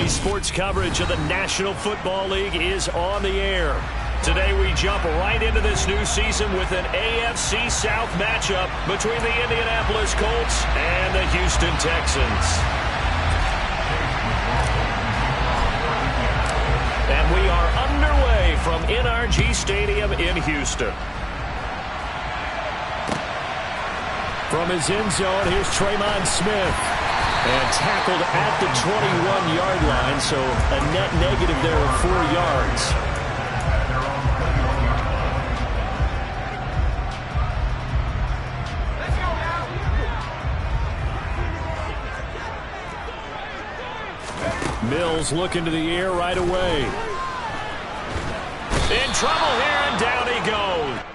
Sports coverage of the National Football League is on the air. Today we jump right into this new season with an AFC South matchup between the Indianapolis Colts and the Houston Texans. And we are underway from NRG Stadium in Houston. From his end zone, here's Tremon Smith. And tackled at the 21-yard line, so a net negative there of 4 yards. Mills looking to the air right away. In trouble here, and down he goes.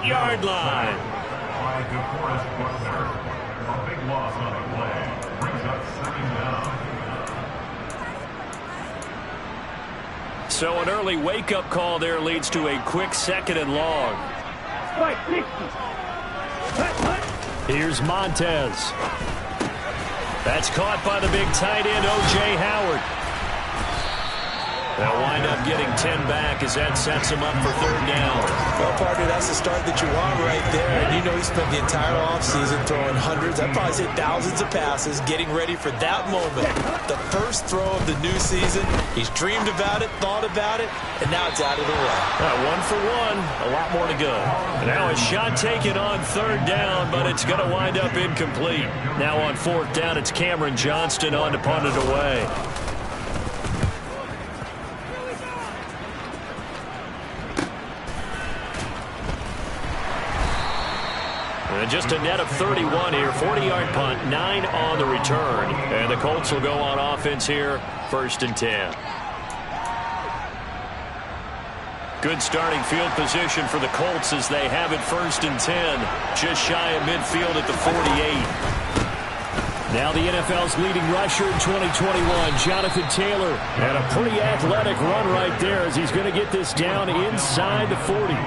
Yard line. A big loss on the play. Brings up 2nd down. So an early wake-up call there leads to a quick 2nd and long. Here's Montez. That's caught by the big tight end, O.J. Howard. They'll wind up getting 10 back as that sets him up for 3rd down. Well, partner, that's the start that you want right there. And you know he spent the entire offseason throwing hundreds, I'd probably say thousands of passes, getting ready for that moment. The first throw of the new season. He's dreamed about it, thought about it, and now it's out of the way. 1 for 1, a lot more to go. Now a shot taken on 3rd down, but it's going to wind up incomplete. Now on 4th down, it's Cameron Johnston on to punt it away. And just a net of 31 here, 40-yard punt, 9 on the return. And the Colts will go on offense here, 1st and 10. Good starting field position for the Colts as they have it 1st and 10, just shy of midfield at the 48. Now the NFL's leading rusher in 2021, Jonathan Taylor. And a pretty athletic run right there as he's going to get this down inside the 40.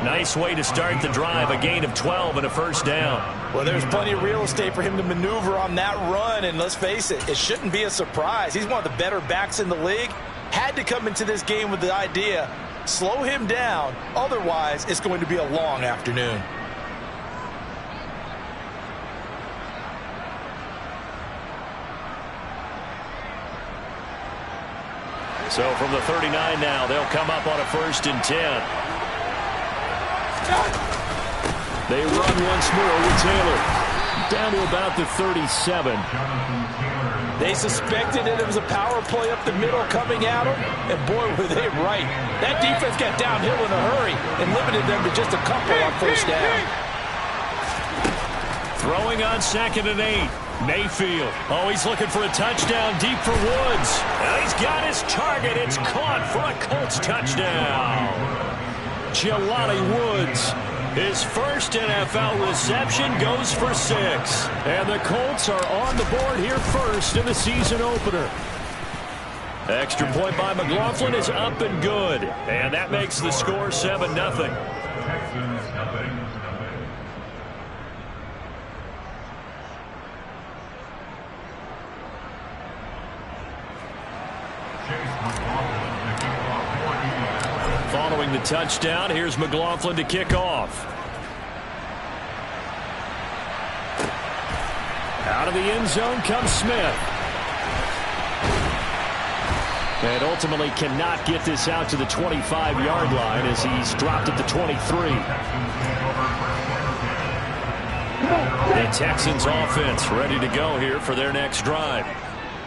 Nice way to start the drive, a gain of 12 and a 1st down. Well, there's plenty of real estate for him to maneuver on that run, and let's face it, it shouldn't be a surprise. He's one of the better backs in the league. Had to come into this game with the idea, slow him down, otherwise it's going to be a long afternoon. So from the 39 now, they'll come up on a 1st and 10. They run once more with Taylor. Down to about the 37. They suspected that it was a power play up the middle coming at them, and boy, were they right. That defense got downhill in a hurry and limited them to just a couple on 1st down. Throwing on 2nd and 8. Mayfield. Oh, he's looking for a touchdown deep for Woods. And he's got his target. It's caught for a Colts touchdown. Jelani Woods, his 1st NFL reception, goes for 6. And the Colts are on the board here 1st in the season opener. Extra point by McLaughlin is up and good. And that makes the score 7-0. Texans nothing. Following the touchdown, here's McLaughlin to kick off. Out of the end zone comes Smith. And ultimately cannot get this out to the 25-yard line as he's dropped at the 23. The Texans offense ready to go here for their next drive.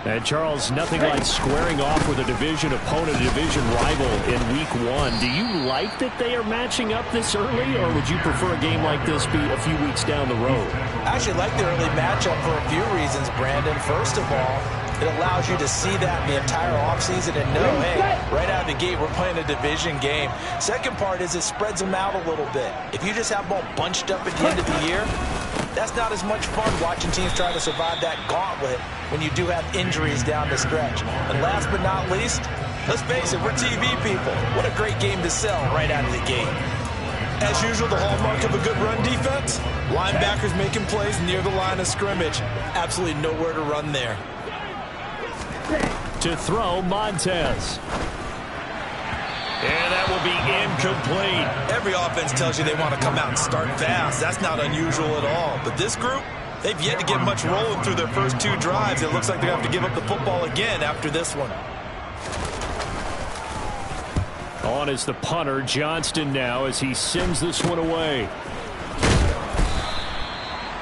And Charles, nothing like squaring off with a division opponent, a division rival in week 1. Do you like that they are matching up this early, or would you prefer a game like this be a few weeks down the road? I actually like the early matchup for a few reasons, Brandon. First of all, it allows you to see that the entire offseason and know, hey, right out of the gate, we're playing a division game. Second part is it spreads them out a little bit. If you just have them all bunched up at the end of the year, that's not as much fun watching teams try to survive that gauntlet when you do have injuries down the stretch. And last but not least, let's face it, we're TV people. What a great game to sell right out of the gate. As usual, the hallmark of a good run defense, linebackers making plays near the line of scrimmage. Absolutely nowhere to run there. To throw, Montez. And that will be incomplete. Every offense tells you they want to come out and start fast. That's not unusual at all. But this group, they've yet to get much rolling through their first 2 drives. It looks like they're going to have to give up the football again after this one. On is the punter, Johnston, now as he sends this one away.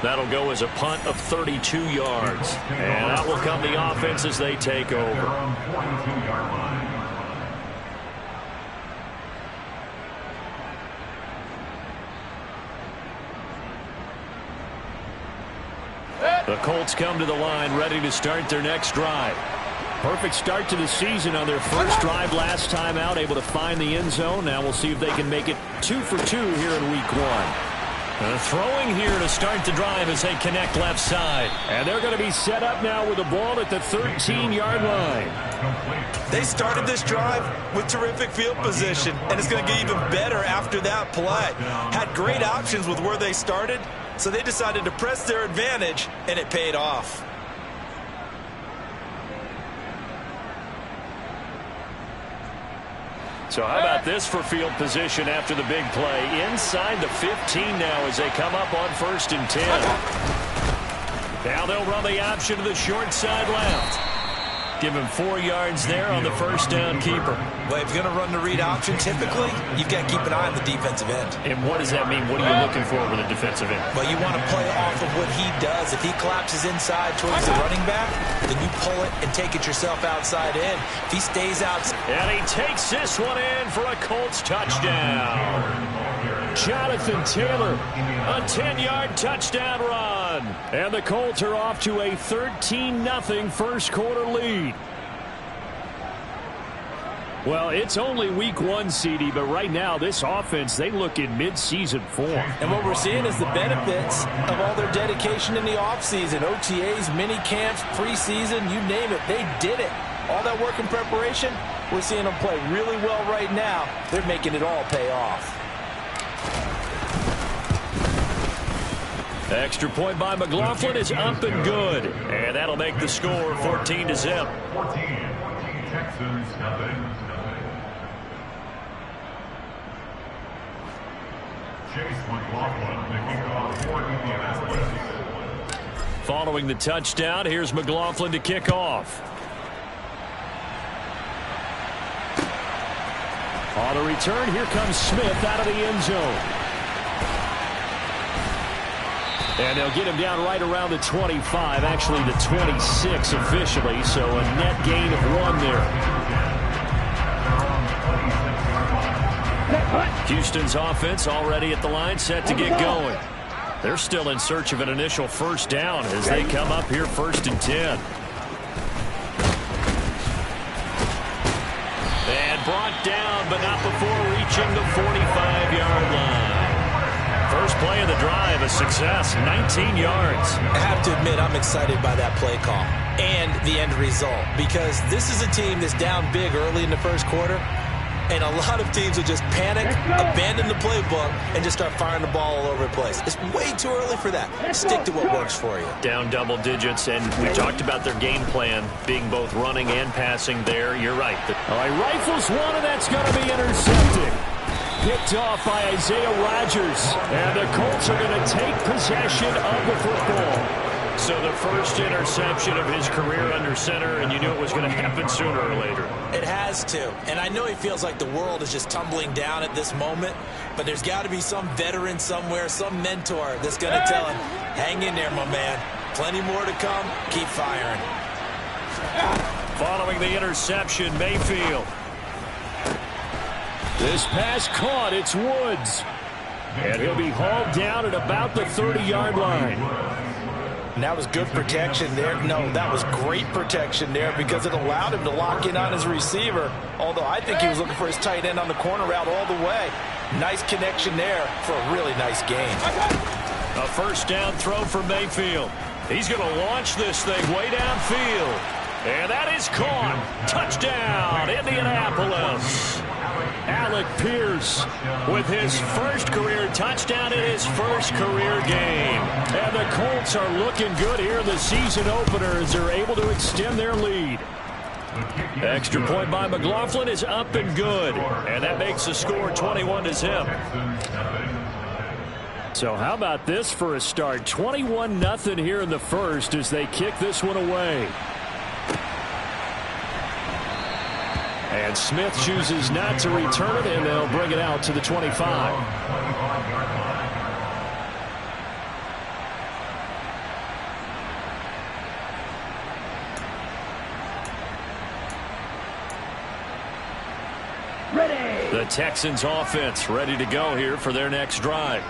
That'll go as a punt of 32 yards. And out will come the offense as they take over. The Colts come to the line ready to start their next drive. Perfect start to the season on their first drive last time out, able to find the end zone. Now we'll see if they can make it 2 for 2 here in week 1. Throwing here to start the drive as they connect left side. And they're going to be set up now with the ball at the 13-yard line. They started this drive with terrific field position, and it's going to get even better after that play. Had great options with where they started, so they decided to press their advantage, and it paid off. So how about this for field position after the big play? Inside the 15 now as they come up on 1st and 10. Now they'll run the option to the short side left. Give him 4 yards there on the first down keeper. Well, if you're going to run the read option, typically, you've got to keep an eye on the defensive end. And what does that mean? What are you looking for with a defensive end? Well, you want to play off of what he does. If he collapses inside towards the running back, then you pull it and take it yourself outside in. If he stays outside. And he takes this one in for a Colts touchdown. Jonathan Taylor, a 10-yard touchdown run. And the Colts are off to a 13-0 first quarter lead. Well, it's only week 1, CD, but right now this offense, they look in mid-season form. And what we're seeing is the benefits of all their dedication in the offseason. OTAs, mini camps, preseason, you name it, they did it. All that work in preparation, we're seeing them play really well right now. They're making it all pay off. Extra point by McLaughlin is up and good. And that'll make the score 14-0. 14, Texans, nothing. Chase McLaughlin, the kickoff for Indianapolis. Following the touchdown, here's McLaughlin to kick off. On the return, here comes Smith out of the end zone. And they'll get him down right around the 25, actually the 26 officially, so a net gain of 1 there. Houston's offense already at the line, set to get going. They're still in search of an initial first down as they come up here 1st and 10. And brought down, but not before reaching the 45-yard line. First play of the drive, a success, 19 yards. I have to admit, I'm excited by that play call and the end result, because this is a team that's down big early in the first quarter, and a lot of teams will just panic, abandon the playbook, and just start firing the ball all over the place. It's way too early for that. Stick to what works for you. Down double digits, and we talked about their game plan being both running and passing there. You're right. All right, rifles one, and that's going to be intercepted. Picked off by Isaiah Rodgers. And the Colts are going to take possession of the football. So the first interception of his career under center, and you knew it was going to happen sooner or later. It has to. And I know he feels like the world is just tumbling down at this moment, but there's got to be some veteran somewhere, some mentor that's going to tell him, hang in there, my man. Plenty more to come. Keep firing. Following the interception, Mayfield. This pass caught. It's Woods. And he'll be hauled down at about the 30-yard line. And that was good protection there. No, that was great protection there because it allowed him to lock in on his receiver. Although I think he was looking for his tight end on the corner route all the way. Nice connection there for a really nice gain. A first down throw for Mayfield. He's going to launch this thing way downfield. And that is caught. Touchdown, Indianapolis. Alec Pierce with his first career touchdown in his first career game. And the Colts are looking good here in the season opener as they're able to extend their lead. Extra point by McLaughlin is up and good. And that makes the score 21-0. So how about this for a start? 21-0 here in the first as they kick this one away. And Smith chooses not to return it, and they'll bring it out to the 25. Ready. The Texans offense ready to go here for their next drive.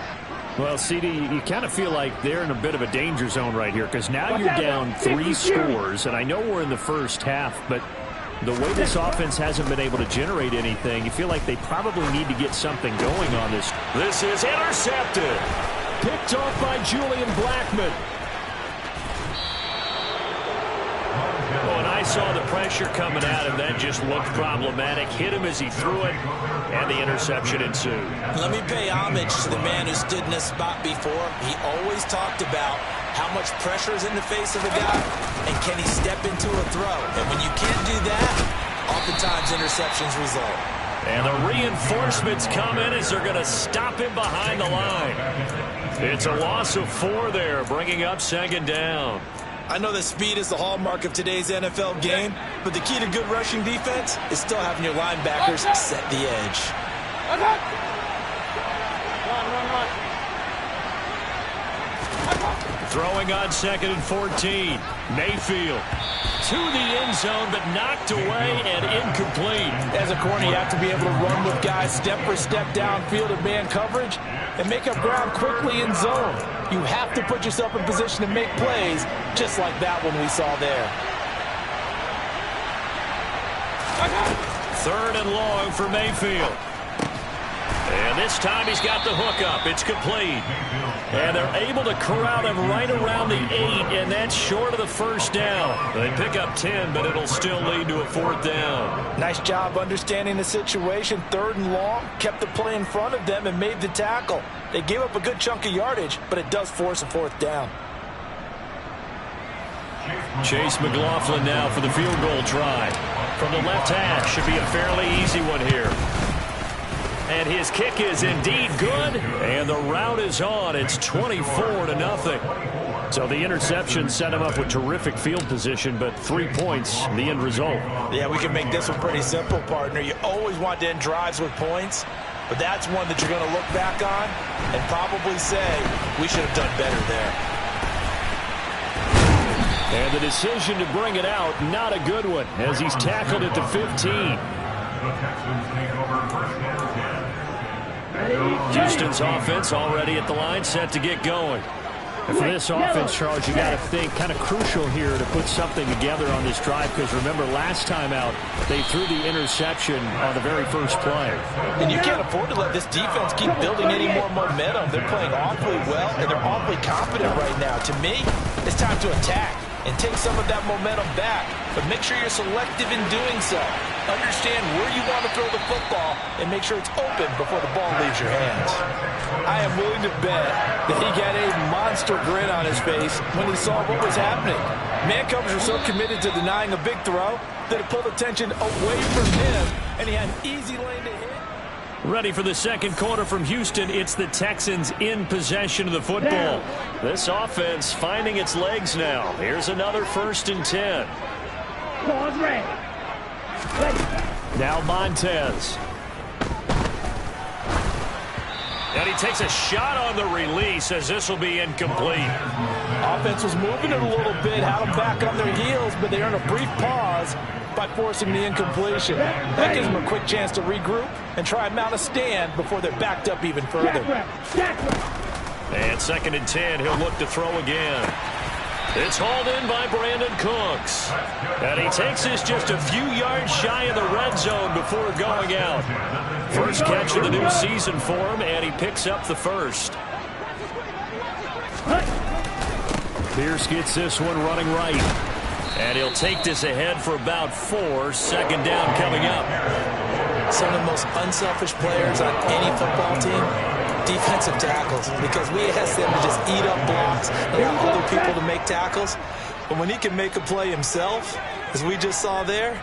Well, CD, you kind of feel like they're in a bit of a danger zone right here because now you're down 3 scores, and I know we're in the first half, but the way this offense hasn't been able to generate anything, you feel like they probably need to get something going on this. This is intercepted. Picked off by Julian Blackmon. Oh, and I saw the pressure coming at him. That just looked problematic. Hit him as he threw it, and the interception ensued. Let me pay homage to the man who stood in this spot before. He always talked about how much pressure is in the face of a guy, and can he step into a throw? And when you can't do that, oftentimes interceptions result. And the reinforcements come in as they're going to stop him behind the line. It's a loss of 4 there, bringing up second down. I know that speed is the hallmark of today's NFL game, but the key to good rushing defense is still having your linebackers set the edge. Throwing on 2nd and 14. Mayfield to the end zone, but knocked away and incomplete. As a corner, you have to be able to run with guys step for step downfield in man coverage and make up ground quickly in zone. You have to put yourself in position to make plays, just like that one we saw there. 3rd and long for Mayfield. And this time he's got the hook up. It's complete. And they're able to corral him right around the 8, and that's short of the first down. They pick up 10, but it'll still lead to a 4th down. Nice job understanding the situation. 3rd and long, kept the play in front of them and made the tackle. They gave up a good chunk of yardage, but it does force a 4th down. Chase McLaughlin now for the field goal try. From the left hash, should be a fairly easy one here. And his kick is indeed good, and the route is on. It's 24-0. So the interception set him up with terrific field position, but 3 points, the end result. Yeah, we can make this one pretty simple, partner. You always want to end drives with points, but that's one that you're going to look back on and probably say, we should have done better there. And the decision to bring it out, not a good one, as he's tackled at the 15. Houston's offense already at the line, set to get going. And for this offense, Charles, you got to think kind of crucial here to put something together on this drive, because remember last time out they threw the interception on the very first play. And you can't afford to let this defense keep building any more momentum. They're playing awfully well, and they're awfully confident right now. To me, it's time to attack and take some of that momentum back, but make sure you're selective in doing so. Understand where you want to throw the football and make sure it's open before the ball leaves your hands. I am willing to bet that he got a monster grin on his face when he saw what was happening. Man coverage are so committed to denying a big throw that it pulled attention away from him, and he had an easy lane to hit. Ready for the second quarter from Houston. It's the Texans in possession of the football. This offense finding its legs now. Here's another 1st and 10. Pause, ready. Now Montez. And he takes a shot on the release as this will be incomplete. Offense was moving it a little bit, had them back on their heels, but they earned a brief pause by forcing the incompletion. That gives them a quick chance to regroup and try and mount a stand before they're backed up even further. And 2nd and 10, he'll look to throw again. It's hauled in by Brandon Cooks. And he takes this just a few yards shy of the red zone before going out. First catch of the new season for him, and he picks up the first. Pierce gets this one running right. And he'll take this ahead for about 4. 2nd down coming up. Some of the most unselfish players on any football team, defensive tackles, because we ask them to just eat up blocks and allow other people to make tackles. But when he can make a play himself, as we just saw there,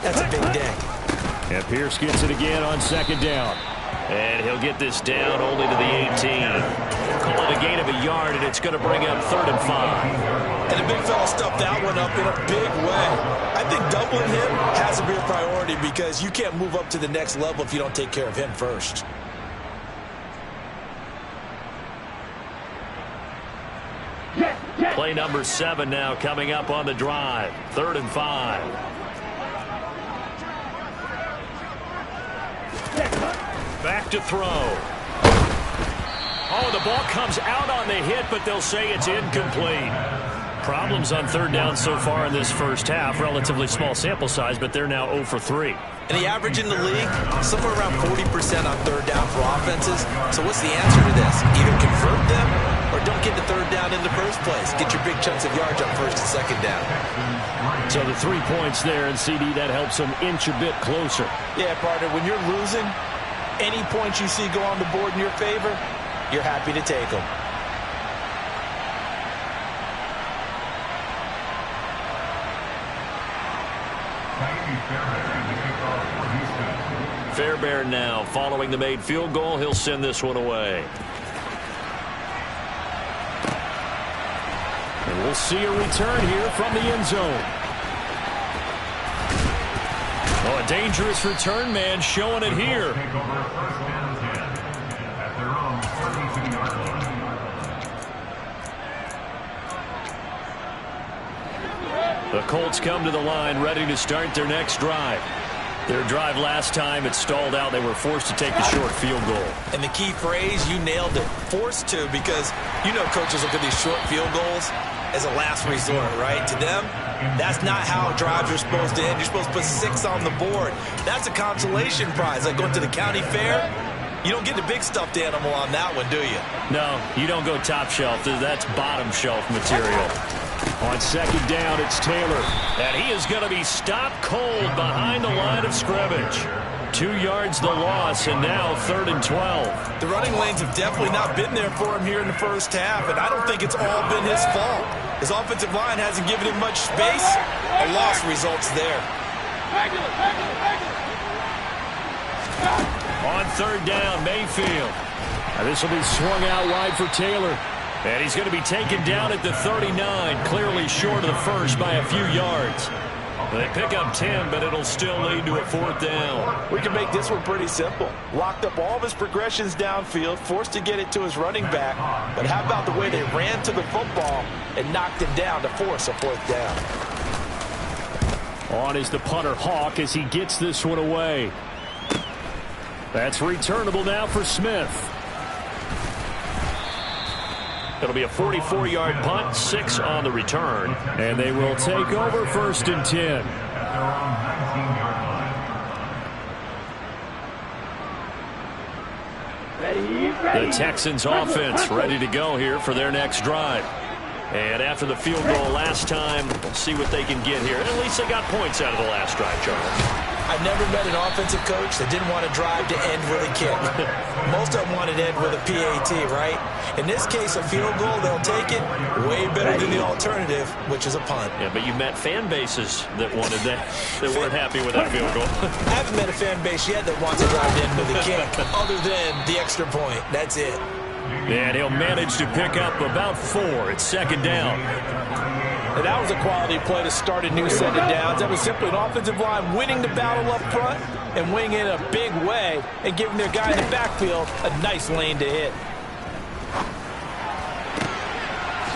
that's a big day. And Pierce gets it again on 2nd down. And he'll get this down only to the 18. Call it a gain of a yard, and it's going to bring up 3rd and 5. And the big fella stuffed that one up in a big way. I think doubling him has to be a priority because you can't move up to the next level if you don't take care of him first. Play number 7 now coming up on the drive. 3rd and 5. Back to throw. Oh, the ball comes out on the hit, but they'll say it's incomplete. Problems on 3rd down so far in this first half. Relatively small sample size, but they're now 0 for 3. And the average in the league, somewhere around 40% on 3rd down for offenses. So what's the answer to this? Either convert them or don't get the 3rd down in the first place. Get your big chunks of yards on 1st and 2nd down. So the 3 points there, and CD, that helps them inch a bit closer. Yeah, partner, when you're losing, any points you see go on the board in your favor, you're happy to take them. Fairbairn now following the made field goal. He'll send this one away. And we'll see a return here from the end zone. Oh, a dangerous return man showing it here. The Colts come to the line ready to start their next drive. Their drive last time, it stalled out. They were forced to take the short field goal. And the key phrase, you nailed it. Forced to, because you know coaches look at these short field goals as a last resort, right? To them, that's not how drives are supposed to end. You're supposed to put 6 on the board. That's a consolation prize. Like going to the county fair, you don't get the big stuffed animal on that one, do you? No, you don't go top shelf. That's bottom shelf material. On 2nd down, it's Taylor. And he is going to be stopped cold behind the line of scrimmage. 2 yards the loss, and now 3rd and 12. The running lanes have definitely not been there for him here in the first half, and I don't think it's all been his fault. His offensive line hasn't given him much space. A loss results there. On 3rd down, Mayfield. Now this will be swung out wide for Taylor. And he's going to be taken down at the 39, clearly short of the first by a few yards. They pick up 10, but it'll still lead to a 4th down. We can make this one pretty simple. Locked up all of his progressions downfield, forced to get it to his running back. But how about the way they ran to the football and knocked him down to force a 4th down? On is the punter Hawk as he gets this one away. That's returnable now for Smith. It'll be a 44-yard punt, 6 on the return. And they will take over 1st and 10. The Texans offense ready to go here for their next drive. And after the field goal last time, we'll see what they can get here. At least they got points out of the last drive, Charles. I've never met an offensive coach that didn't want to drive to end with a kick. Most of them wanted to end with a PAT, right? In this case, a field goal, they'll take it. Way better than the alternative, which is a punt. Yeah, but you met fan bases that wanted that, that weren't happy with that field goal. I haven't met a fan base yet that wants to drive to end with a kick, other than the extra point. That's it. And he'll manage to pick up about 4. It's 2nd down. And that was a quality play to start a new set of downs. That was simply an offensive line winning the battle up front and winning in a big way and giving their guy in the backfield a nice lane to hit.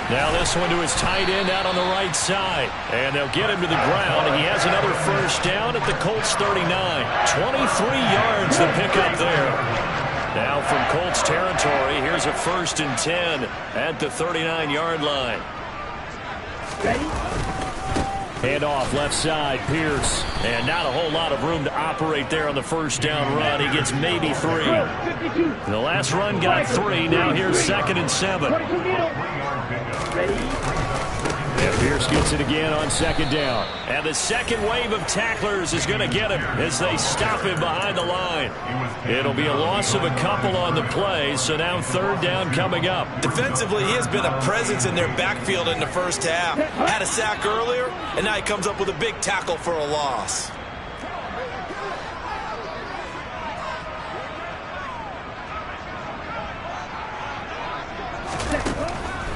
Now this one to his tight end out on the right side. And they'll get him to the ground. And he has another first down at the Colts 39. 23 yards to pick up there. Now from Colts territory, here's a 1st and 10 at the 39-yard line. Hand off left side, Pierce. And not a whole lot of room to operate there on the first down run. He gets maybe 3. The last run got 3. Now here's 2nd and 7. And Pierce gets it again on 2nd down. And the second wave of tacklers is going to get him as they stop him behind the line. It'll be a loss of a couple on the play, so now 3rd down coming up. Defensively, he has been a presence in their backfield in the first half. Had a sack earlier, and now he comes up with a big tackle for a loss.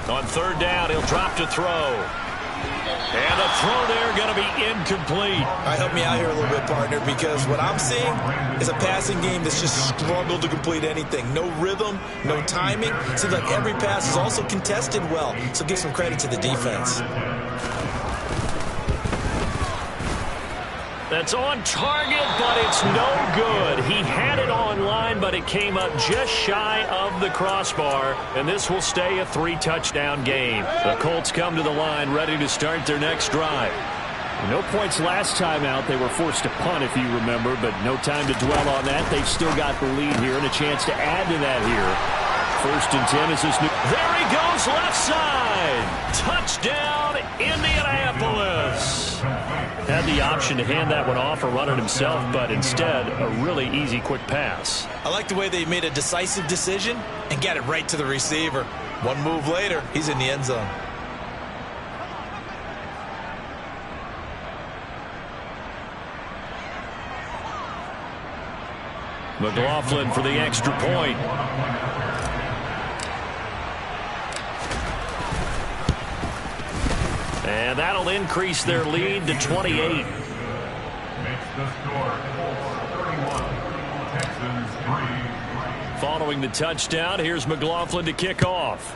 On 3rd down, he'll drop to throw. And the throw there going to be incomplete. All right, help me out here a little bit, partner, because what I'm seeing is a passing game that's just struggled to complete anything. No rhythm, no timing. Seems like every pass is also contested well, so give some credit to the defense. That's on target, but it's no good. He had it on line, but it came up just shy of the crossbar, and this will stay a 3-touchdown game. The Colts come to the line ready to start their next drive. No points last time out. They were forced to punt, if you remember, but no time to dwell on that. They've still got the lead here and a chance to add to that here. 1st and 10 is this new. There he goes, left side. Touchdown, Indianapolis. Had the option to hand that one off or run it himself, but instead, a really easy, quick pass. I like the way they made a decisive decision and got it right to the receiver. One move later, he's in the end zone. McLaughlin for the extra point. And that'll increase their lead to 28. Makes the score 31. Texans 3. Following the touchdown, here's McLaughlin to kick off.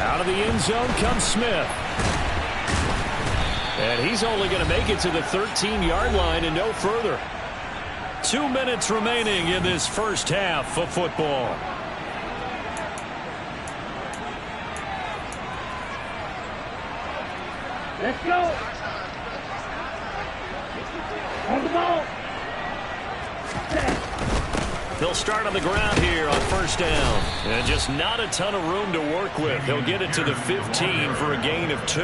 Out of the end zone comes Smith. And he's only going to make it to the 13-yard line and no further. 2 minutes remaining in this first half of football. Let's go. On the ball. They'll start on the ground here on 1st down. And just not a ton of room to work with. They'll get it to the 15 for a gain of 2.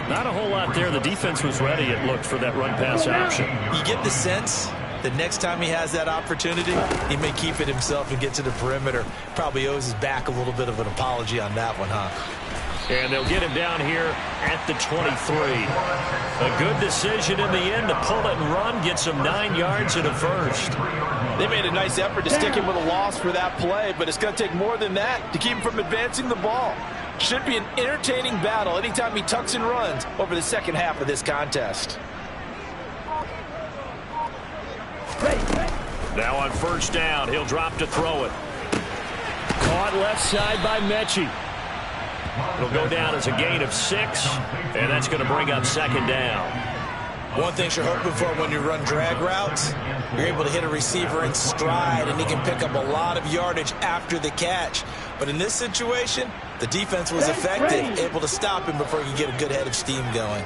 Not a whole lot there. The defense was ready, it looked, for that run-pass option. You get the sense that next time he has that opportunity, he may keep it himself and get to the perimeter. Probably owes his back a little bit of an apology on that one, huh? And they'll get him down here at the 23. A good decision in the end to pull it and run, get some 9 yards and a first. They made a nice effort to stick him with a loss for that play, but it's going to take more than that to keep him from advancing the ball. Should be an entertaining battle anytime he tucks and runs over the second half of this contest. Now on 1st down, he'll drop to throw it. Caught left side by Mechie. It'll go down as a gain of 6, and that's going to bring up 2nd down. One thing you're hoping for when you run drag routes, you're able to hit a receiver in stride, and he can pick up a lot of yardage after the catch. But in this situation, the defense was effective, able to stop him before he could get a good head of steam going.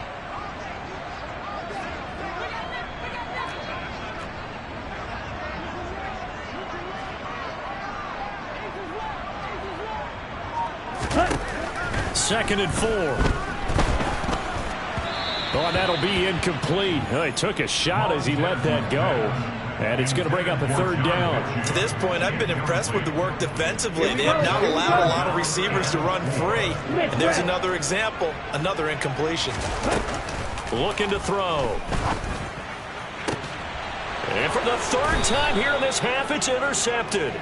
Second and 4. Oh, that'll be incomplete. Oh, he took a shot as he let that go. And it's going to bring up a 3rd down. To this point, I've been impressed with the work defensively. They have not allowed a lot of receivers to run free. And there's another example, another incompletion. Looking to throw. And for the 3rd time here in this half, it's intercepted.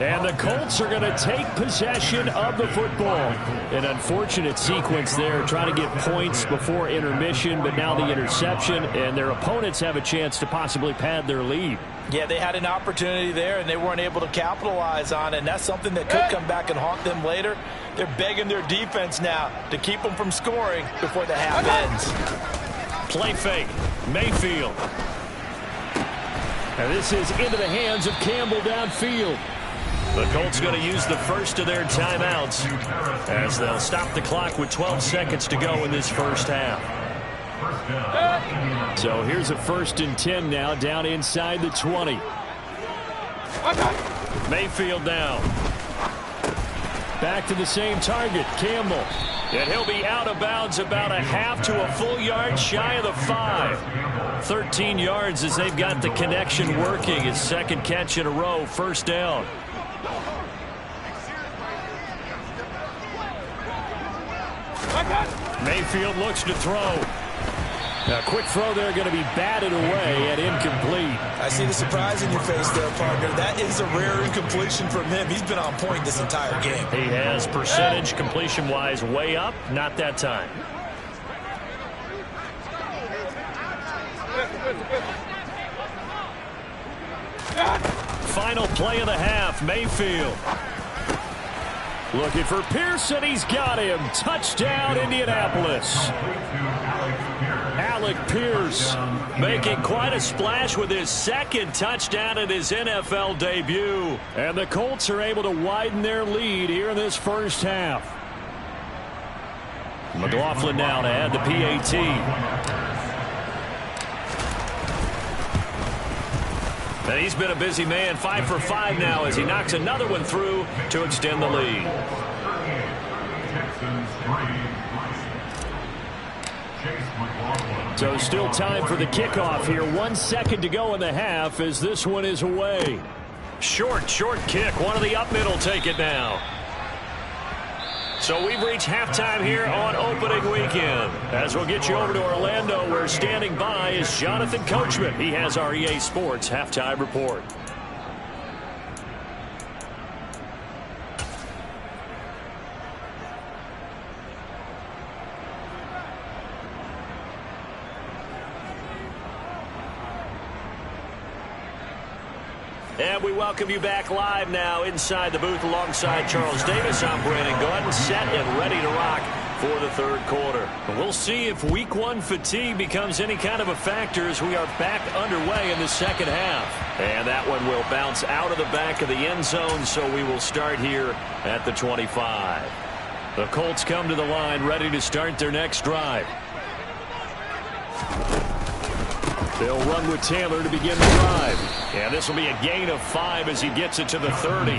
And the Colts are going to take possession of the football. An unfortunate sequence there, trying to get points before intermission, but now the interception, and their opponents have a chance to possibly pad their lead. Yeah, they had an opportunity there, and they weren't able to capitalize on it, and that's something that could come back and haunt them later. They're begging their defense now to keep them from scoring before the half ends. Play fake. Mayfield. And this is into the hands of Campbell downfield. The Colts going to use the first of their timeouts as they'll stop the clock with 12 seconds to go in this first half. So here's a 1st and 10 now, down inside the 20. Mayfield down. Back to the same target, Campbell. And he'll be out of bounds about a half to a full yard shy of the 5. 13 yards as they've got the connection working. His second catch in a row, first down. Mayfield looks to throw. A quick throw there, going to be batted away and incomplete. I see the surprise in your face there, partner. That is a rare incompletion from him. He's been on point this entire game. He has percentage completion-wise way up. Not that time. Final play of the half, Mayfield. Looking for Pearson. He's got him. Touchdown, Indianapolis. Alec Pierce making quite a splash with his second touchdown in his NFL debut. And the Colts are able to widen their lead here in this first half. McLaughlin now to add the PAT. And he's been a busy man, 5 for 5 now as he knocks another one through to extend the lead. So still time for the kickoff here. 1 second to go in the half as this one is away. Short kick. One of the up middle take it now. So we've reached halftime here on opening weekend. As we'll get you over to Orlando, where standing by is Jonathan Coachman. He has our EA Sports halftime report. And we welcome you back live now inside the booth alongside Charles Davis. I'm Brandon Gunn, set and ready to rock for the third quarter. We'll see if week 1 fatigue becomes any kind of a factor as we are back underway in the second half. And that one will bounce out of the back of the end zone, so we will start here at the 25. The Colts come to the line ready to start their next drive. They'll run with Taylor to begin the drive. And this will be a gain of 5 as he gets it to the 30.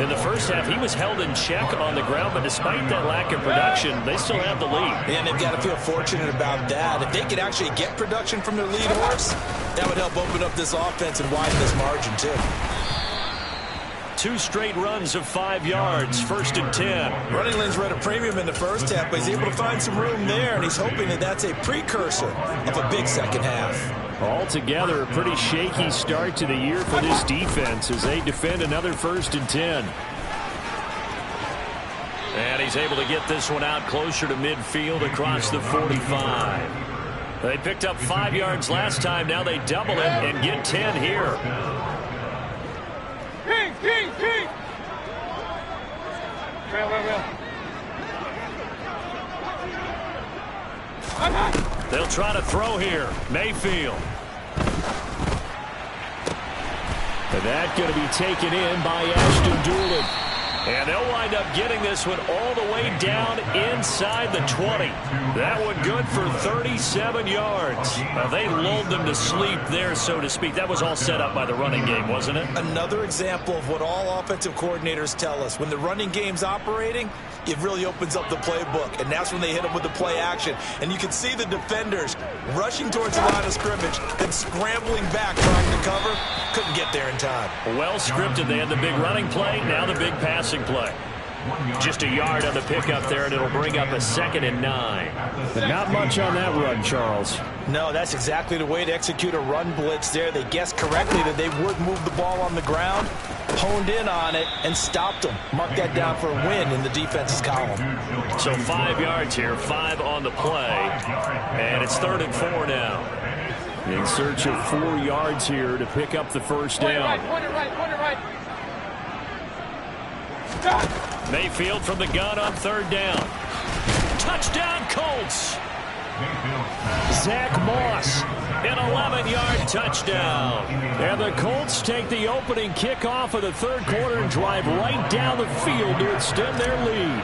In the first half, he was held in check on the ground, but despite that lack of production, they still have the lead. And they've got to feel fortunate about that. If they could actually get production from their lead horse, that would help open up this offense and widen this margin, too. 2 straight runs of 5 yards, 1st and 10. Running lanes were at a premium in the first half, but he's able to find some room there, and he's hoping that that's a precursor of a big second half. Altogether, a pretty shaky start to the year for this defense as they defend another 1st and 10. And he's able to get this one out closer to midfield across the 45. They picked up 5 yards last time. Now they double it and get 10 here. King. They'll try to throw here. Mayfield. And that's going to be taken in by Ashton Doolin. And they'll wind up getting this one all the way down inside the 20. That one good for 37 yards. They lulled them to sleep there, so to speak. That was all set up by the running game, wasn't it? Another example of what all offensive coordinators tell us. When the running game's operating, it really opens up the playbook, and that's when they hit them with the play action. And you can see the defenders rushing towards the line of scrimmage and scrambling back trying to cover. Couldn't get there in time. Well scripted. They had the big running play, now the big passing play. Just a yard on the pickup there, and it'll bring up a 2nd and 9. But not much on that run, Charles. No, that's exactly the way to execute a run blitz there. They guessed correctly that they would move the ball on the ground, honed in on it, and stopped them. Mark that down for a win in the defense's column. So 5 yards here, 5 on the play, and it's 3rd and 4 now. In search of 4 yards here to pick up the first down. Point it right. Mayfield from the gun on 3rd down. Touchdown, Colts. Zach Moss, an 11-yard touchdown. And the Colts take the opening kickoff of the 3rd quarter and drive right down the field to extend their lead.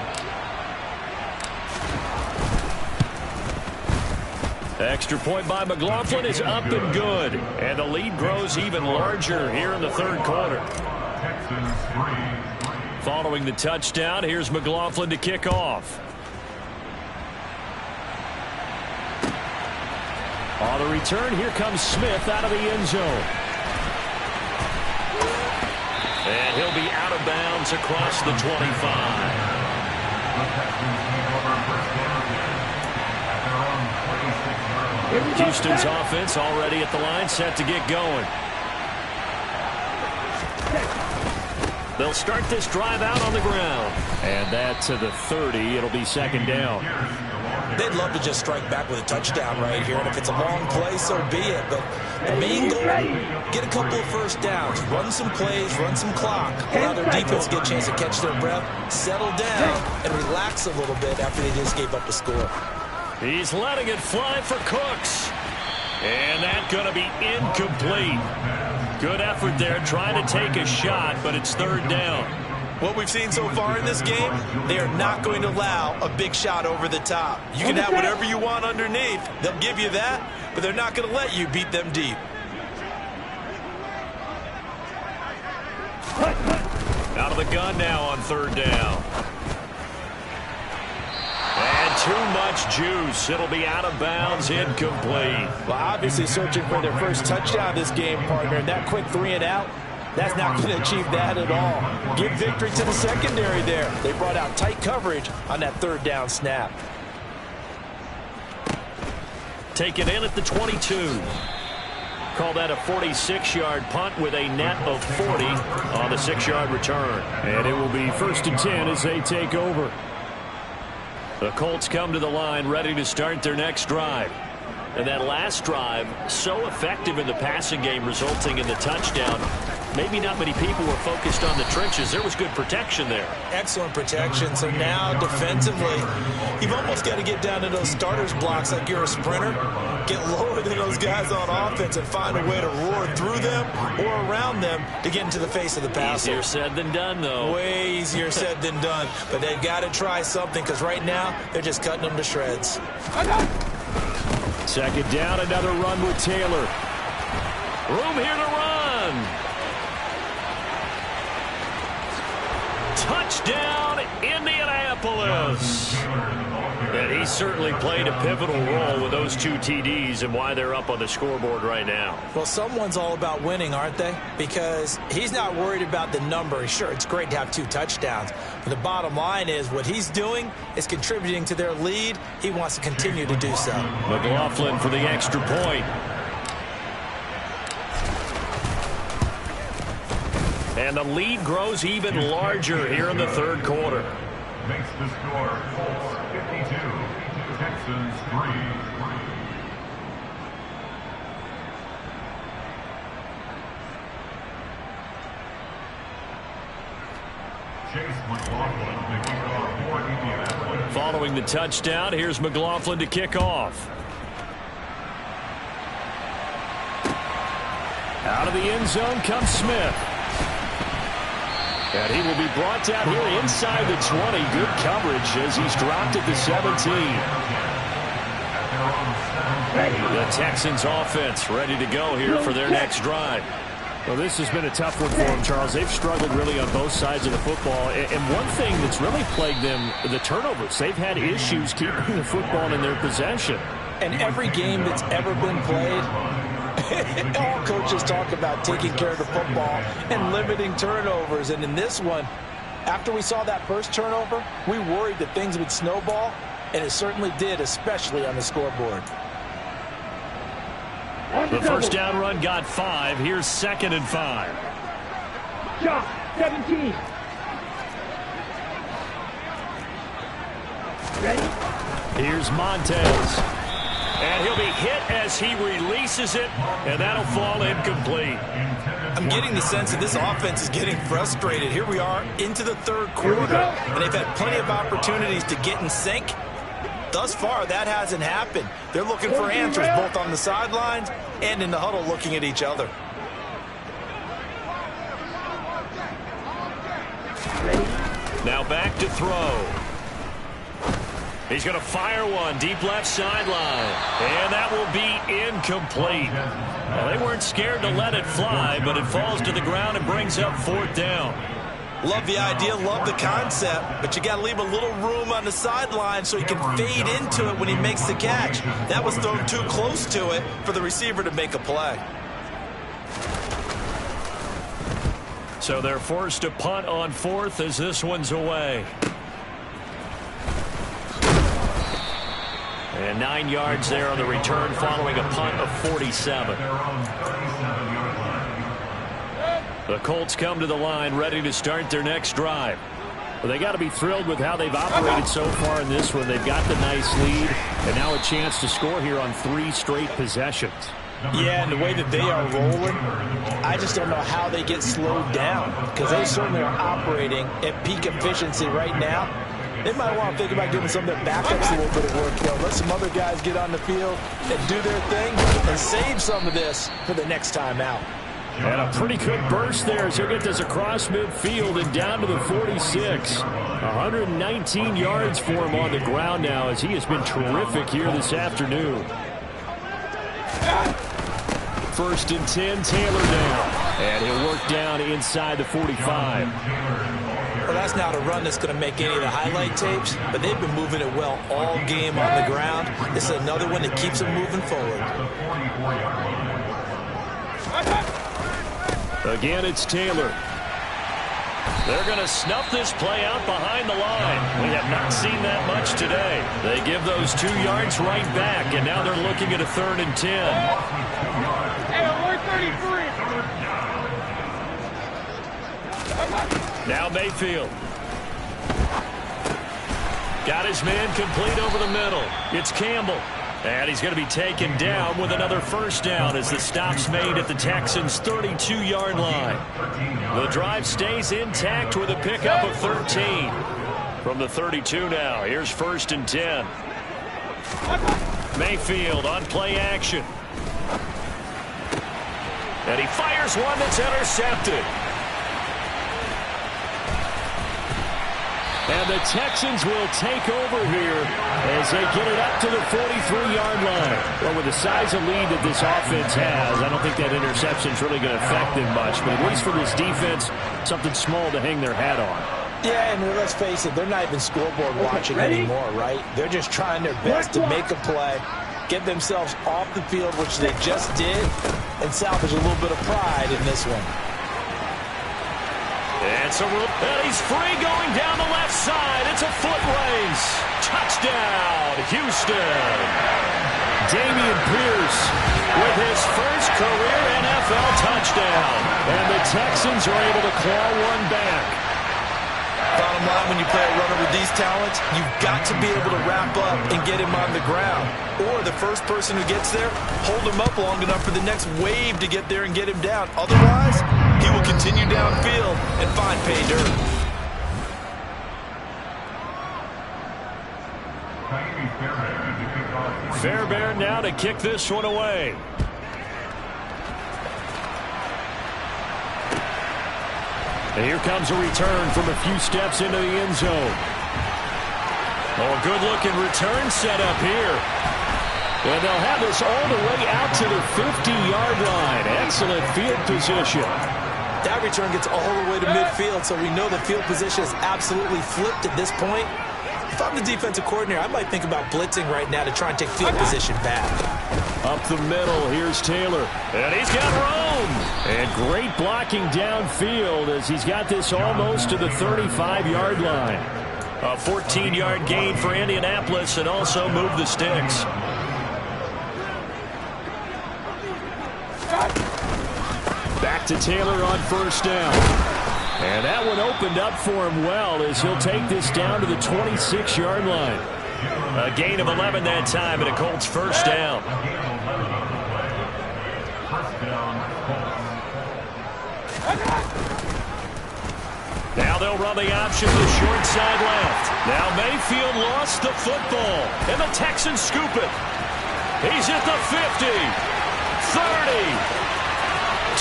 Extra point by McLaughlin is up and good. And the lead grows even larger here in the 3rd quarter. Following the touchdown, here's McLaughlin to kick off. On the return, here comes Smith out of the end zone. And he'll be out of bounds across the 25. Houston's offense already at the line, set to get going. They'll start this drive out on the ground. And that to the 30. It'll be 2nd down. They'd love to just strike back with a touchdown right here, and if it's a long play, so be it. But the main goal, get a couple of first downs, run some plays, run some clock, allow their defense to get a chance to catch their breath, settle down, and relax a little bit after they just gave up a score. He's letting it fly for Cooks. And that's going to be incomplete. Good effort there, trying to take a shot, but it's 3rd down. What we've seen so far in this game, they are not going to allow a big shot over the top. You can have whatever you want underneath. They'll give you that, but they're not going to let you beat them deep. Out of the gun now on 3rd down. And too much juice. It'll be out of bounds, incomplete. Well, obviously searching for their first touchdown this game, partner. And that quick 3 and out, that's not going to achieve that at all. Give victory to the secondary there. They brought out tight coverage on that 3rd down snap. Take it in at the 22. Call that a 46-yard punt with a net of 40 on the 6-yard return. And it will be 1st and 10 as they take over. The Colts come to the line ready to start their next drive. And that last drive, so effective in the passing game, resulting in the touchdown. Maybe not many people were focused on the trenches. There was good protection there. Excellent protection. So now defensively, you've almost got to get down to those starters blocks like you're a sprinter. Get lower than those guys on offense and find a way to roar through them or around them to get into the face of the passer. Easier said than done, though. Way easier said than done. But they've got to try something because right now they're just cutting them to shreds. 2nd down, another run with Taylor. Room here to run. Touchdown, Indianapolis. And he certainly played a pivotal role with those 2 TDs and why they're up on the scoreboard right now. Well, someone's all about winning, aren't they? Because he's not worried about the number. Sure, it's great to have 2 touchdowns. But the bottom line is what he's doing is contributing to their lead. He wants to continue to do so. McLaughlin for the extra point. And the lead grows even larger here in the 3rd quarter. Makes the score Colts 52, Texans 3. Chase McLaughlin to kick off for Indianapolis. Following the touchdown, here's McLaughlin to kick off. Out of the end zone comes Smith. And he will be brought down here inside the 20. Good coverage as he's dropped at the 17. The Texans offense ready to go here for their next drive. Well, this has been a tough one for them, Charles. They've struggled really on both sides of the football. And one thing that's really plagued them, the turnovers. They've had issues keeping the football in their possession. And every game that's ever been played, all coaches talk about taking care of the football and limiting turnovers. And in this one, After we saw that first turnover, we worried that things would snowball, and it certainly did, especially on the scoreboard. The first down run got 5. Here's 2nd and 5. Shot, 17. Ready? Here's Montez. And he'll be hit as he releases it, and that'll fall incomplete. I'm getting the sense that this offense is getting frustrated. Here we are into the third quarter, and they've had plenty of opportunities to get in sync. Thus far, that hasn't happened. They're looking for answers both on the sidelines and in the huddle looking at each other. Now back to throw. He's going to fire one deep left sideline. And that will be incomplete. Well, they weren't scared to let it fly, but it falls to the ground and brings up 4th down. Love the idea, love the concept, but you got to leave a little room on the sideline so he can fade into it when he makes the catch. That was thrown too close to it for the receiver to make a play. So they're forced to punt on 4th as this one's away. And 9 yards there on the return following a punt of 47. The Colts come to the line ready to start their next drive. Well, they got to be thrilled with how they've operated so far in this one. They've got the nice lead, and now a chance to score here on 3 straight possessions. Yeah, and the way that they are rolling, I just don't know how they get slowed down, because they certainly are operating at peak efficiency right now. They might want to think about giving some of their backups a little bit of work, though. Let some other guys get on the field and do their thing and save some of this for the next time out. And a pretty good burst there as he'll get this across midfield and down to the 46. 119 yards for him on the ground now as he has been terrific here this afternoon. 1st and 10, Taylor down. And he'll work down inside the 45. Well, that's not a run that's going to make any of the highlight tapes, but they've been moving it well all game on the ground. This is another one that keeps them moving forward. Again, it's Taylor. They're going to snuff this play out behind the line. We have not seen that much today. They give those 2 yards right back, and now they're looking at a 3rd and 10. Hey, we're 33. Now Mayfield. Got his man complete over the middle. It's Campbell. And he's going to be taken down with another 1st down as the stop's made at the Texans' 32-yard line. The drive stays intact with a pickup of 13. From the 32 now, here's 1st and 10. Mayfield on play action. And he fires one that's intercepted. And the Texans will take over here as they get it up to the 43-yard line. Well, with the size of lead that this offense has, I don't think that interception is really going to affect them much. But at least for this defense, something small to hang their hat on. Yeah, and let's face it, they're not even scoreboard watching anymore, right? They're just trying their best to make a play, get themselves off the field, which they just did, and salvage a little bit of pride in this one. And he's free going down the left side. It's a foot race. Touchdown, Houston. Damian Pierce with his first career NFL touchdown. And the Texans are able to claw one back. Bottom line, when you play a runner with these talents, you've got to be able to wrap up and get him on the ground. Or the first person who gets there, hold him up long enough for the next wave to get there and get him down. Otherwise, he will continue downfield and find pay dirt. Fairbairn now to kick this one away. And here comes a return from a few steps into the end zone. Oh, a good-looking return set up here. And they'll have this all the way out to the 50-yard line. Excellent field position. That return gets all the way to midfield, so we know the field position is absolutely flipped at this point. If I'm the defensive coordinator, I might think about blitzing right now to try and take field position back. Up the middle, here's Taylor. And he's got room. And great blocking downfield as he's got this almost to the 35-yard line. A 14-yard gain for Indianapolis and also move the sticks. Back to Taylor on first down. And that one opened up for him well as he'll take this down to the 26-yard line. A gain of 11 that time and a Colts first down. Now they'll run the option to the short side left. Now Mayfield lost the football, and the Texans scoop it. He's at the 50, 30,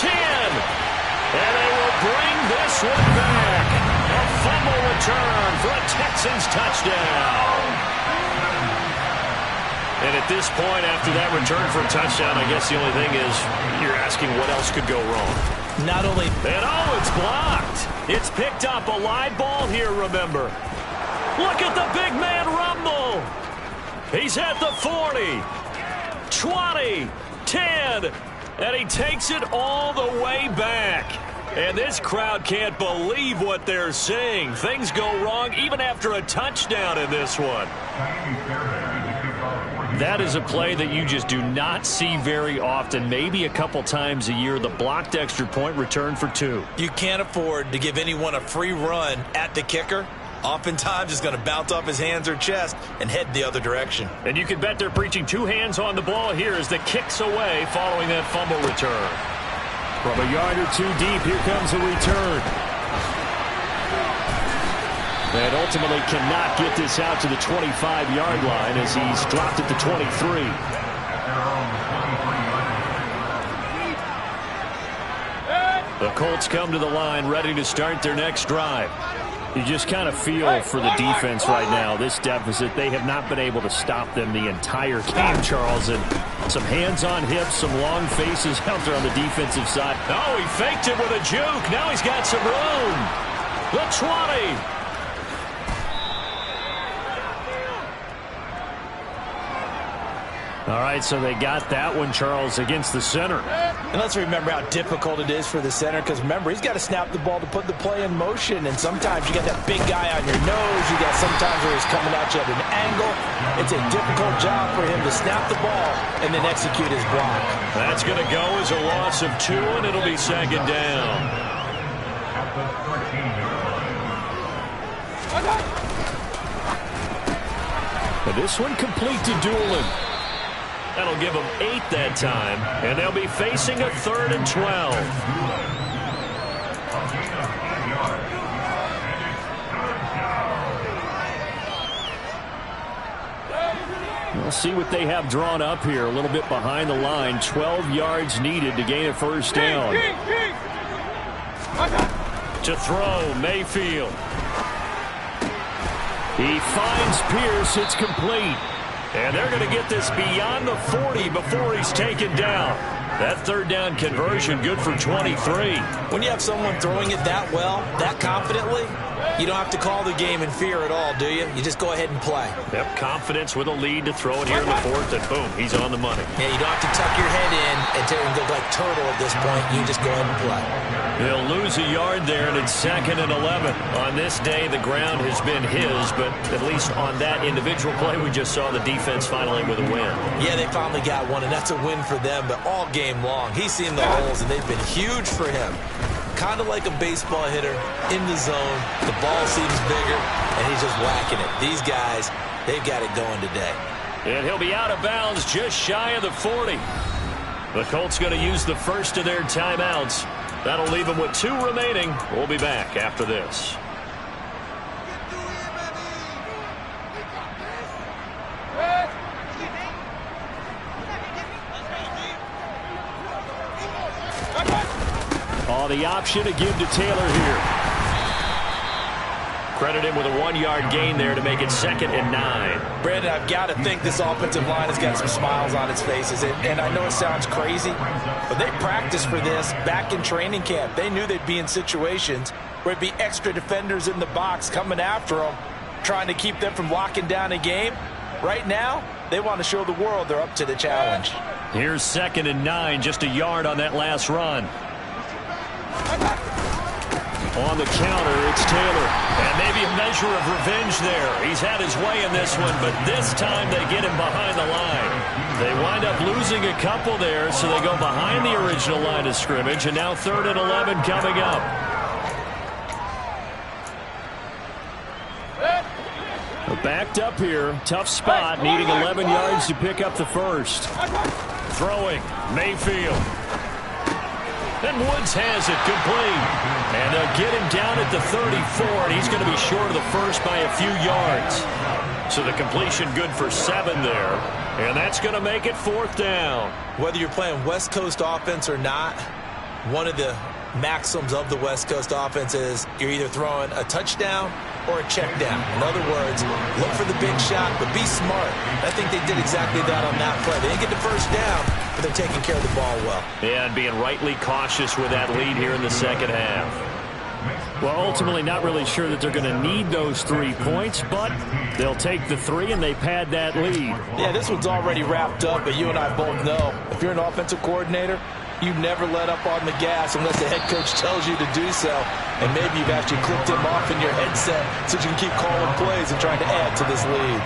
10, and they will bring this one back. A fumble return for a Texans touchdown. And at this point, after that return for a touchdown, I guess the only thing is you're asking what else could go wrong. Not only... And oh, it's blocked. It's picked up. A live ball here, remember. Look at the big man rumble. He's at the 40, 20, 10, and he takes it all the way back. And this crowd can't believe what they're seeing. Things go wrong even after a touchdown in this one. That is a play that you just do not see very often. Maybe a couple times a year. The blocked extra point return for 2. You can't afford to give anyone a free run at the kicker. Oftentimes, he's going to bounce off his hands or chest and head the other direction. And you can bet they're preaching 2 hands on the ball here as the kick's away following that fumble return. From a yard or 2 deep, here comes a return. And ultimately cannot get this out to the 25-yard line as he's dropped at the 23. The Colts come to the line ready to start their next drive. You just kind of feel for the defense right now, this deficit. They have not been able to stop them the entire game, Charles. And some hands on hips, some long faces out there on the defensive side. Oh, he faked it with a juke. Now he's got some room. The 20. All right, so they got that one, Charles, against the center. And let's remember how difficult it is for the center, because remember, he's got to snap the ball to put the play in motion, and sometimes you got that big guy on your nose. You got sometimes where he's coming at you at an angle. It's a difficult job for him to snap the ball and then execute his block. That's going to go as a loss of 2, and it'll be second down. But this one complete to Doolin. That'll give them 8 that time, and they'll be facing a 3rd and 12. We'll see what they have drawn up here. A little bit behind the line. 12 yards needed to gain a first down. To throw, Mayfield. He finds Pierce. It's complete. And they're going to get this beyond the 40 before he's taken down. That 3rd down conversion good for 23. When you have someone throwing it that well, that confidently, you don't have to call the game in fear at all, do you? You just go ahead and play. Yep, confidence with a lead to throw it here in the 4th, and boom, he's on the money. Yeah, you don't have to tuck your head in and go like turtle at this point. You just go ahead and play. They'll lose a yard there, and it's 2nd and 11. On this day, the ground has been his, but at least on that individual play, we just saw the defense finally with a win. Yeah, they finally got one, and that's a win for them, but all game long, he's seen the holes, and they've been huge for him. Kind of like a baseball hitter in the zone. The ball seems bigger, and he's just whacking it. These guys, they've got it going today. And he'll be out of bounds just shy of the 40. The Colts going to use the first of their timeouts. That'll leave them with 2 remaining. We'll be back after this. Oh, the option to give to Taylor here. Credit him with a 1-yard gain there to make it 2nd and 9. Brandon, I've got to think this offensive line has got some smiles on its faces. And I know it sounds crazy, but they practiced for this back in training camp. They knew they'd be in situations where it'd be extra defenders in the box coming after them, trying to keep them from locking down a game. Right now, they want to show the world they're up to the challenge. Here's 2nd and 9, just a yard on that last run. On the counter, it's Taylor. And maybe a measure of revenge there. He's had his way in this one, but this time they get him behind the line. They wind up losing a couple there, so they go behind the original line of scrimmage, and now 3rd and 11 coming up. Backed up here, tough spot, needing 11 yards to pick up the first. Throwing, Mayfield. And Woods has it complete. And they'll get him down at the 34, and he's going to be short of the first by a few yards. So the completion good for 7 there. And that's going to make it 4th down. Whether you're playing West Coast offense or not, one of the maxims of the West Coast offense is you're either throwing a touchdown or a check down. In other words, look for the big shot, but be smart. I think they did exactly that on that play. They didn't get the first down, but they're taking care of the ball well. Yeah, and being rightly cautious with that lead here in the second half. Well, ultimately not really sure that they're going to need those 3 points, but they'll take the 3 and they pad that lead. Yeah, this one's already wrapped up, but you and I both know if you're an offensive coordinator, you never let up on the gas unless the head coach tells you to do so. And maybe you've actually clicked him off in your headset so you can keep calling plays and trying to add to this lead.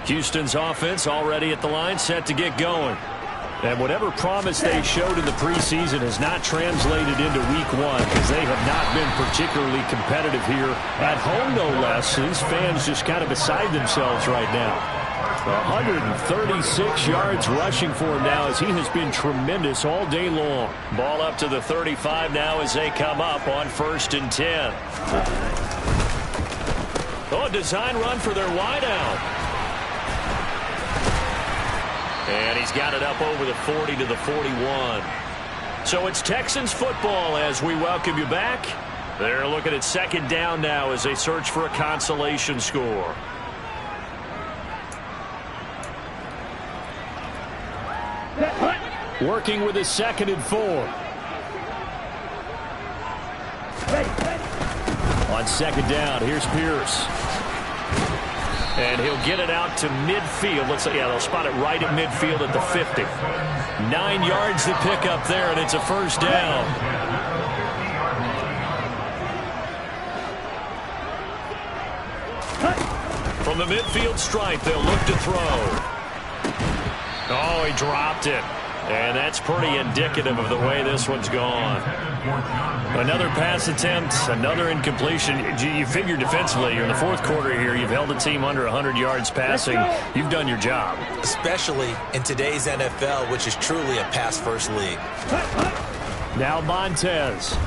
Houston's offense already at the line, set to get going. And whatever promise they showed in the preseason has not translated into week 1 because they have not been particularly competitive here at home, no less. These fans just kind of beside themselves right now. 136 yards rushing for him now as he has been tremendous all day long. Ball up to the 35 now as they come up on 1st and 10. Oh, a design run for their wideout. And he's got it up over the 40 to the 41. So it's Texans football as we welcome you back. They're looking at 2nd down now as they search for a consolation score. Working with his 2nd and 4. On 2nd down, here's Pierce. And he'll get it out to midfield. Let's say, yeah, they'll spot it right at midfield at the 50. 9 yards to pick up there, and it's a 1st down. From the midfield stripe, they'll look to throw. Oh, he dropped it. And that's pretty indicative of the way this one's gone. Another pass attempt, another incompletion. You figure defensively, you're in the 4th quarter here. You've held a team under 100 yards passing. You've done your job. Especially in today's NFL, which is truly a pass-first league. Now Montez.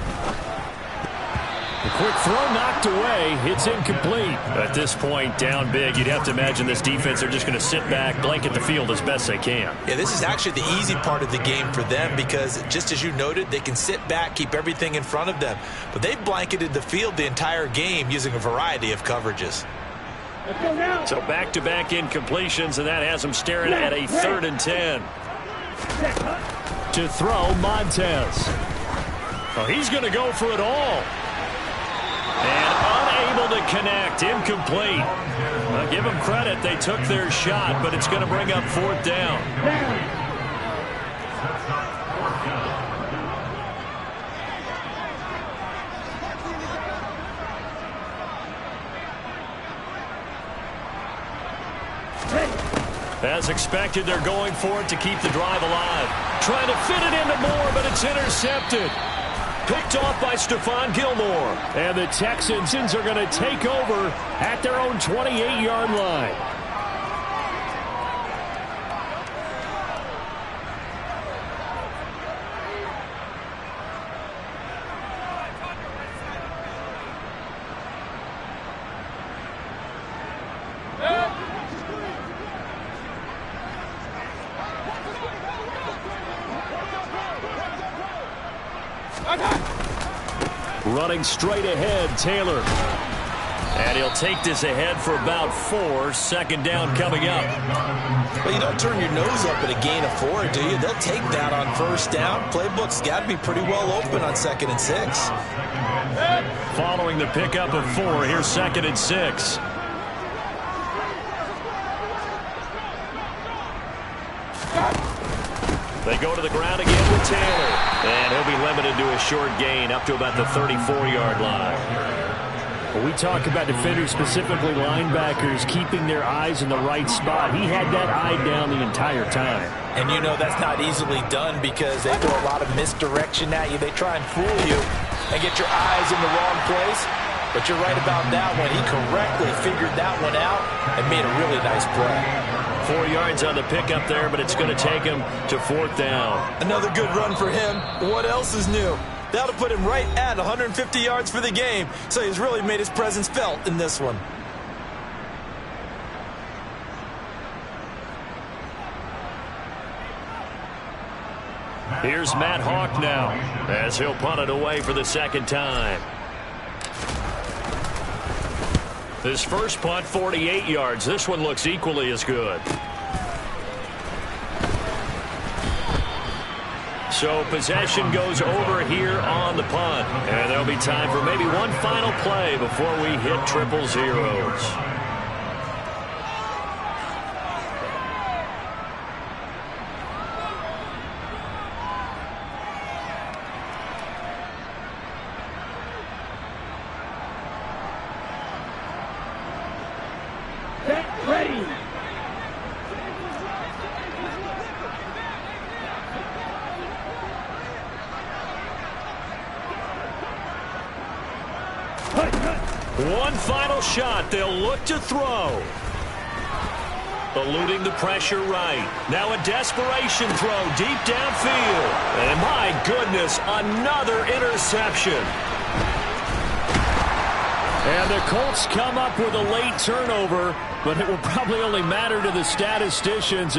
The quick throw knocked away. It's incomplete. At this point, down big, you'd have to imagine this defense, they're just going to sit back, blanket the field as best they can. Yeah, this is actually the easy part of the game for them because, just as you noted, they can sit back, keep everything in front of them. But they blanketed the field the entire game using a variety of coverages. So back-to-back incompletions, and that has them staring at a 3rd and 10. To throw, Montez. Oh, he's going to go for it all. And unable to connect, incomplete. Well, give them credit, they took their shot, but it's going to bring up 4th down. As expected, they're going for it to keep the drive alive. Trying to fit it into Moore, but it's intercepted. Picked off by Stephon Gilmore. And the Texans are going to take over at their own 28-yard line. Running straight ahead, Taylor. And he'll take this ahead for about 4. 2nd down coming up. Well, you don't turn your nose up at a gain of 4, do you? They'll take that on 1st down. Playbook's got to be pretty well open on 2nd and 6. following the pickup of 4. Here's 2nd and 6. They go to the ground again with Taylor. And he'll be limited to a short gain up to about the 34-yard line. Well, we talk about defenders, specifically linebackers, keeping their eyes in the right spot. He had that eye down the entire time. And you know that's not easily done because they throw a lot of misdirection at you. They try and fool you and get your eyes in the wrong place. But you're right about that one. He correctly figured that one out and made a really nice play. 4 yards on the pickup there, but it's going to take him to 4th down. Another good run for him. What else is new? That'll put him right at 150 yards for the game. So he's really made his presence felt in this one. Here's Matt Hawk now as he'll punt it away for the 2nd time. His first punt, 48 yards. This one looks equally as good. So possession goes over here on the punt. And there'll be time for maybe one final play before we hit triple zeros. Ready. One final shot. They'll look to throw. Eluding the pressure right. Now a desperation throw deep downfield. And my goodness, another interception. And the Colts come up with a late turnover, but it will probably only matter to the statisticians.